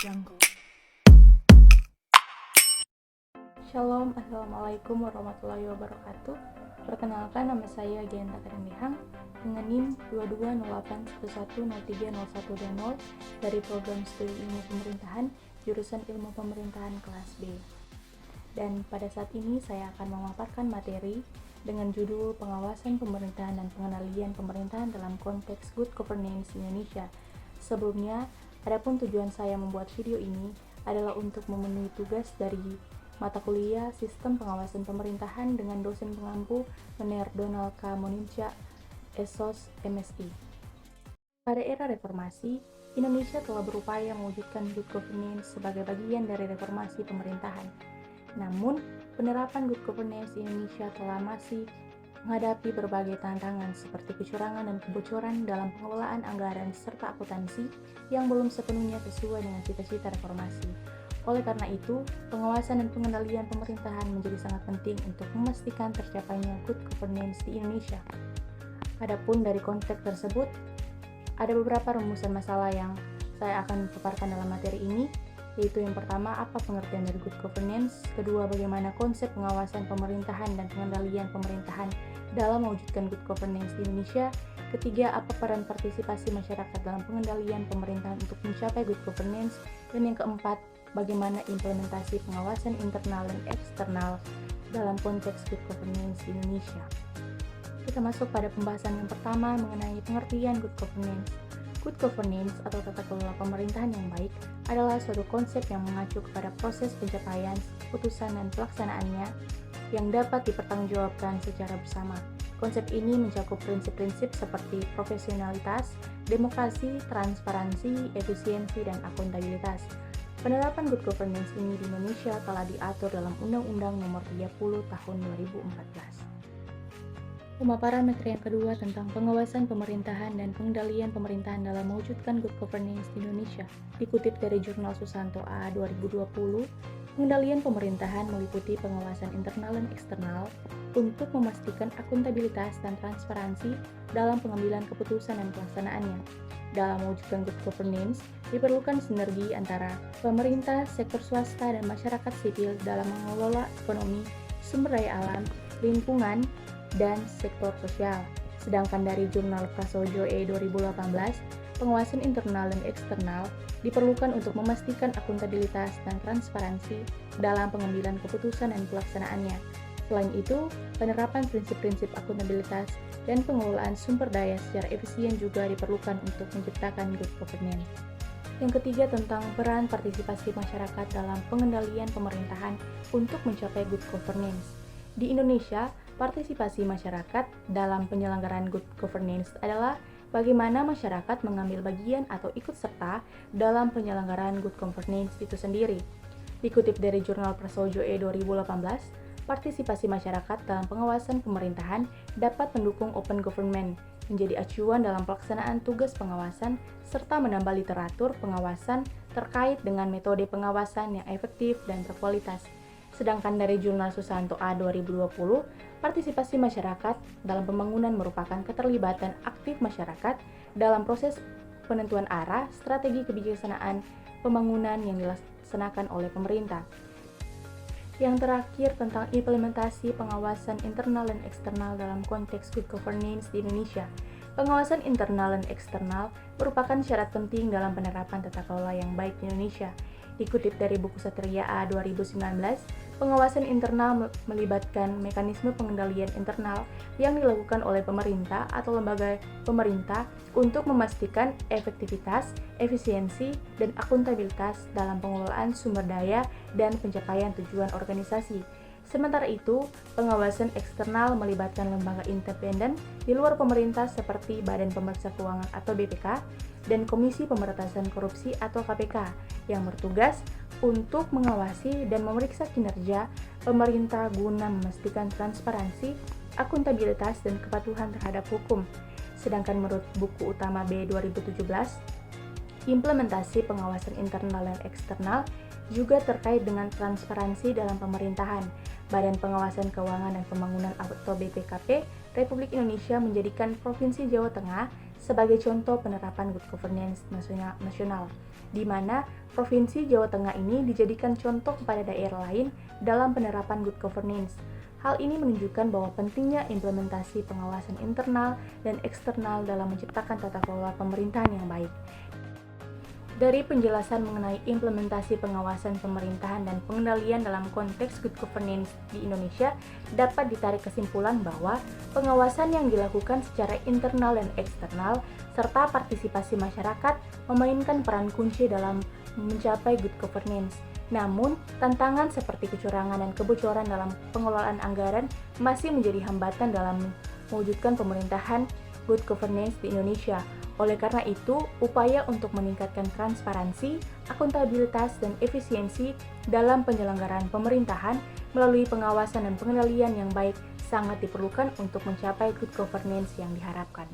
Jungle. Shalom, Assalamualaikum warahmatullahi wabarakatuh. Perkenalkan, nama saya Genta Karendihang dengan NIM 220811030120 dari program studi ilmu pemerintahan jurusan ilmu pemerintahan kelas B. Dan pada saat ini saya akan memaparkan materi dengan judul pengawasan pemerintahan dan pengendalian pemerintahan dalam konteks good governance di Indonesia. Sebelumnya, adapun tujuan saya membuat video ini adalah untuk memenuhi tugas dari mata kuliah Sistem Pengawasan Pemerintahan dengan dosen pengampu Mener Donald K. Moninca, Esos, MSI. Pada era reformasi, Indonesia telah berupaya mewujudkan good governance sebagai bagian dari reformasi pemerintahan. Namun, penerapan good governance di Indonesia telah masih menghadapi berbagai tantangan seperti kecurangan dan kebocoran dalam pengelolaan anggaran serta akuntansi yang belum sepenuhnya sesuai dengan cita-cita reformasi. Oleh karena itu, pengawasan dan pengendalian pemerintahan menjadi sangat penting untuk memastikan tercapainya good governance di Indonesia. Adapun dari konteks tersebut, ada beberapa rumusan masalah yang saya akan paparkan dalam materi ini, yaitu yang pertama, apa pengertian dari good governance, kedua, bagaimana konsep pengawasan pemerintahan dan pengendalian pemerintahan dalam mewujudkan good governance di Indonesia, ketiga, apa peran partisipasi masyarakat dalam pengendalian pemerintahan untuk mencapai good governance, dan yang keempat, bagaimana implementasi pengawasan internal dan eksternal dalam konteks good governance di Indonesia. Kita masuk pada pembahasan yang pertama mengenai pengertian good governance. Good governance atau tata kelola pemerintahan yang baik adalah suatu konsep yang mengacu kepada proses pencapaian, keputusan, dan pelaksanaannya yang dapat dipertanggungjawabkan secara bersama. Konsep ini mencakup prinsip-prinsip seperti profesionalitas, demokrasi, transparansi, efisiensi, dan akuntabilitas. Penerapan good governance ini di Indonesia telah diatur dalam Undang-Undang Nomor 30 Tahun 2014. Pemaparan materi yang kedua tentang pengawasan pemerintahan dan pengendalian pemerintahan dalam mewujudkan good governance di Indonesia. Dikutip dari Jurnal Susanto A 2020, pengendalian pemerintahan meliputi pengawasan internal dan eksternal untuk memastikan akuntabilitas dan transparansi dalam pengambilan keputusan dan pelaksanaannya. Dalam mewujudkan good governance, diperlukan sinergi antara pemerintah, sektor swasta, dan masyarakat sipil dalam mengelola ekonomi, sumber daya alam, lingkungan, dan sektor sosial. Sedangkan dari Jurnal Prasojo E 2018, pengawasan internal dan eksternal diperlukan untuk memastikan akuntabilitas dan transparansi dalam pengambilan keputusan dan pelaksanaannya. Selain itu, penerapan prinsip-prinsip akuntabilitas dan pengelolaan sumber daya secara efisien juga diperlukan untuk menciptakan good governance. Yang ketiga, tentang peran partisipasi masyarakat dalam pengendalian pemerintahan untuk mencapai good governance. Di Indonesia, partisipasi masyarakat dalam penyelenggaraan good governance adalah bagaimana masyarakat mengambil bagian atau ikut serta dalam penyelenggaraan good governance itu sendiri. Dikutip dari Jurnal Prasojo E 2018, partisipasi masyarakat dalam pengawasan pemerintahan dapat mendukung open government, menjadi acuan dalam pelaksanaan tugas pengawasan, serta menambah literatur pengawasan terkait dengan metode pengawasan yang efektif dan berkualitas. Sedangkan dari Jurnal Susanto A 2020, partisipasi masyarakat dalam pembangunan merupakan keterlibatan aktif masyarakat dalam proses penentuan arah strategi kebijaksanaan pembangunan yang dilaksanakan oleh pemerintah. Yang terakhir, tentang implementasi pengawasan internal dan eksternal dalam konteks good governance di Indonesia. Pengawasan internal dan eksternal merupakan syarat penting dalam penerapan tata kelola yang baik di Indonesia. Dikutip dari buku Satria A 2019, pengawasan internal melibatkan mekanisme pengendalian internal yang dilakukan oleh pemerintah atau lembaga pemerintah untuk memastikan efektivitas, efisiensi, dan akuntabilitas dalam pengelolaan sumber daya dan pencapaian tujuan organisasi. Sementara itu, pengawasan eksternal melibatkan lembaga independen di luar pemerintah seperti Badan Pemeriksa Keuangan atau BPK dan Komisi Pemberantasan Korupsi atau KPK yang bertugas untuk mengawasi dan memeriksa kinerja pemerintah guna memastikan transparansi, akuntabilitas, dan kepatuhan terhadap hukum. Sedangkan menurut buku utama B 2017, implementasi pengawasan internal dan eksternal juga terkait dengan transparansi dalam pemerintahan. Badan Pengawasan Keuangan dan Pembangunan atau BPKP Republik Indonesia menjadikan Provinsi Jawa Tengah sebagai contoh penerapan good governance nasional, di mana Provinsi Jawa Tengah ini dijadikan contoh kepada daerah lain dalam penerapan good governance. Hal ini menunjukkan bahwa pentingnya implementasi pengawasan internal dan eksternal dalam menciptakan tata kelola pemerintahan yang baik. Dari penjelasan mengenai implementasi pengawasan pemerintahan dan pengendalian dalam konteks good governance di Indonesia, dapat ditarik kesimpulan bahwa pengawasan yang dilakukan secara internal dan eksternal, serta partisipasi masyarakat memainkan peran kunci dalam mencapai good governance. Namun, tantangan seperti kecurangan dan kebocoran dalam pengelolaan anggaran masih menjadi hambatan dalam mewujudkan pemerintahan good governance di Indonesia. Oleh karena itu, upaya untuk meningkatkan transparansi, akuntabilitas, dan efisiensi dalam penyelenggaraan pemerintahan melalui pengawasan dan pengendalian yang baik sangat diperlukan untuk mencapai good governance yang diharapkan.